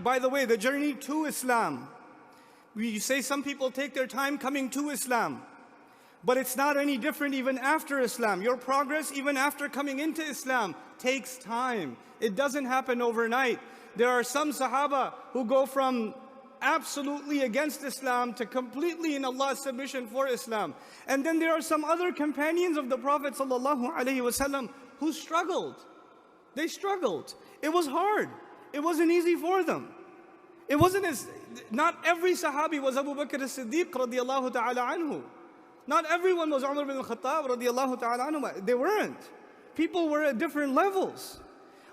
by the way, the journey to Islam, we say some people take their time coming to Islam, but it's not any different even after Islam. Your progress, even after coming into Islam, takes time. It doesn't happen overnight. There are some Sahaba who go from absolutely against Islam to completely in Allah's submission for Islam. And then there are some other companions of the Prophet ﷺ who struggled. They struggled. It was hard. It wasn't easy for them. It wasn't not every Sahabi was Abu Bakr as-Siddiq radiallahu ta'ala anhu. Not everyone was Umar bin al-Khattab radiallahu ta'ala anhu. They weren't. People were at different levels.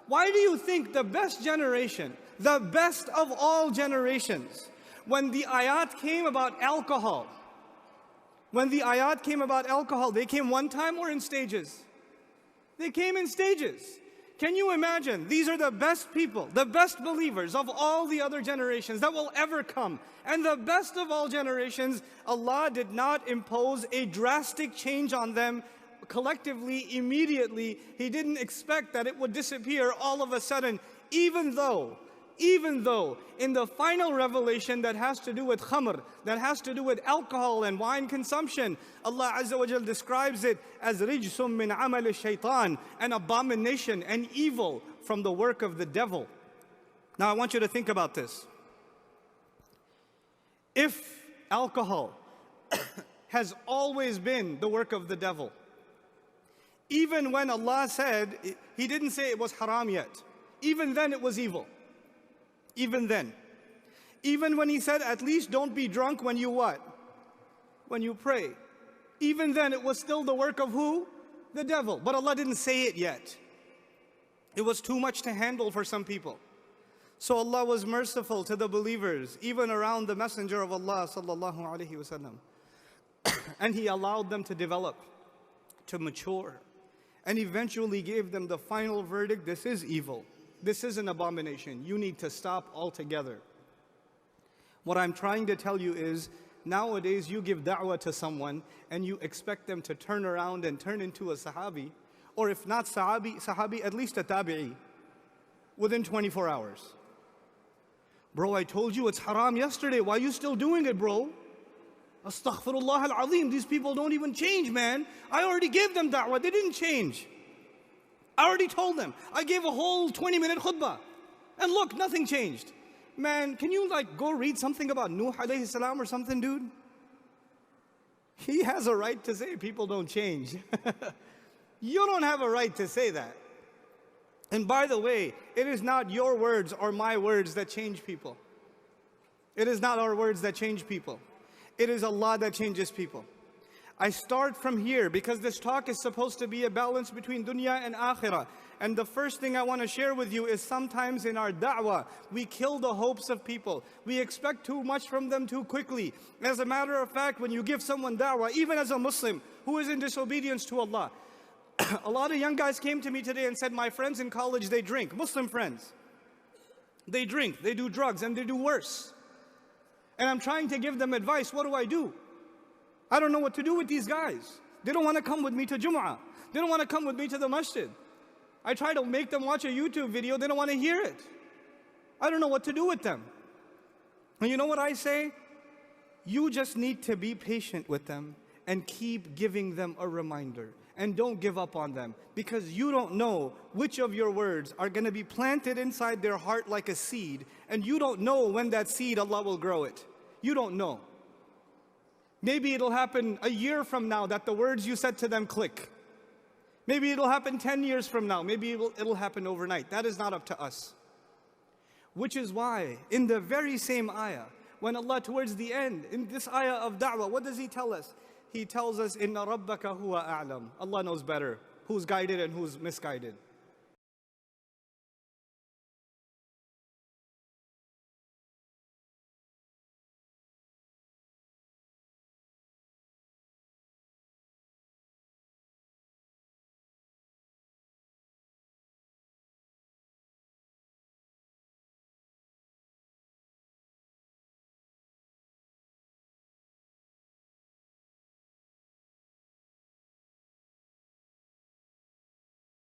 Why do you think the best generation, the best of all generations, when the ayat came about alcohol, they came one time or in stages? They came in stages. Can you imagine? These are the best people, the best believers of all the other generations that will ever come. And the best of all generations, Allah did not impose a drastic change on them collectively, immediately. He didn't expect that it would disappear all of a sudden, even though in the final revelation that has to do with khamr, that has to do with alcohol and wine consumption, Allah Azza wa Jal describes it as rijsum min amal shaitan, an abomination, an evil from the work of the devil. Now I want you to think about this. If alcohol has always been the work of the devil, even when Allah said, He didn't say it was haram yet, even then it was evil. Even then. Even when He said, at least don't be drunk when you what? When you pray. Even then it was still the work of who? The devil. But Allah didn't say it yet. It was too much to handle for some people. So Allah was merciful to the believers, even around the Messenger of Allah sallallahu alaihi wasallam. And He allowed them to develop, to mature, and eventually gave them the final verdict: this is evil. This is an abomination. You need to stop altogether. What I'm trying to tell you is, nowadays you give da'wah to someone and you expect them to turn around and turn into a sahabi, or if not sahabi, at least a tabi'i, within 24 hours. Bro, I told you it's haram yesterday. Why are you still doing it, bro? Astaghfirullah al-azim. These people don't even change, man. I already gave them da'wah. They didn't change. I already told them. I gave a whole 20-minute khutbah. And look, nothing changed. Man, can you go read something about Nuh alayhi salam or something, dude? He has a right to say people don't change. You don't have a right to say that. And by the way, it is not your words or my words that change people. It is not our words that change people. It is Allah that changes people. I start from here because this talk is supposed to be a balance between dunya and akhirah. And the first thing I want to share with you is sometimes in our da'wah, we kill the hopes of people. We expect too much from them too quickly. As a matter of fact, when you give someone da'wah, even as a Muslim who is in disobedience to Allah, a lot of young guys came to me today and said, my friends in college, they drink, Muslim friends. They drink, they do drugs, and they do worse. And I'm trying to give them advice. What do? I don't know what to do with these guys. They don't want to come with me to Jum'ah. They don't want to come with me to the masjid. I try to make them watch a YouTube video. They don't want to hear it. I don't know what to do with them. And you know what I say? You just need to be patient with them and keep giving them a reminder. And don't give up on them, because you don't know which of your words are going to be planted inside their heart like a seed, and you don't know when that seed Allah will grow it. You don't know. Maybe it'll happen a year from now that the words you said to them click. Maybe it'll happen 10 years from now. Maybe it'll happen overnight. That is not up to us. Which is why, in the very same ayah, when Allah towards the end, in this ayah of da'wah, what does He tell us? He tells us, Inna rabbaka huwa a'lam. Allah knows better who's guided and who's misguided.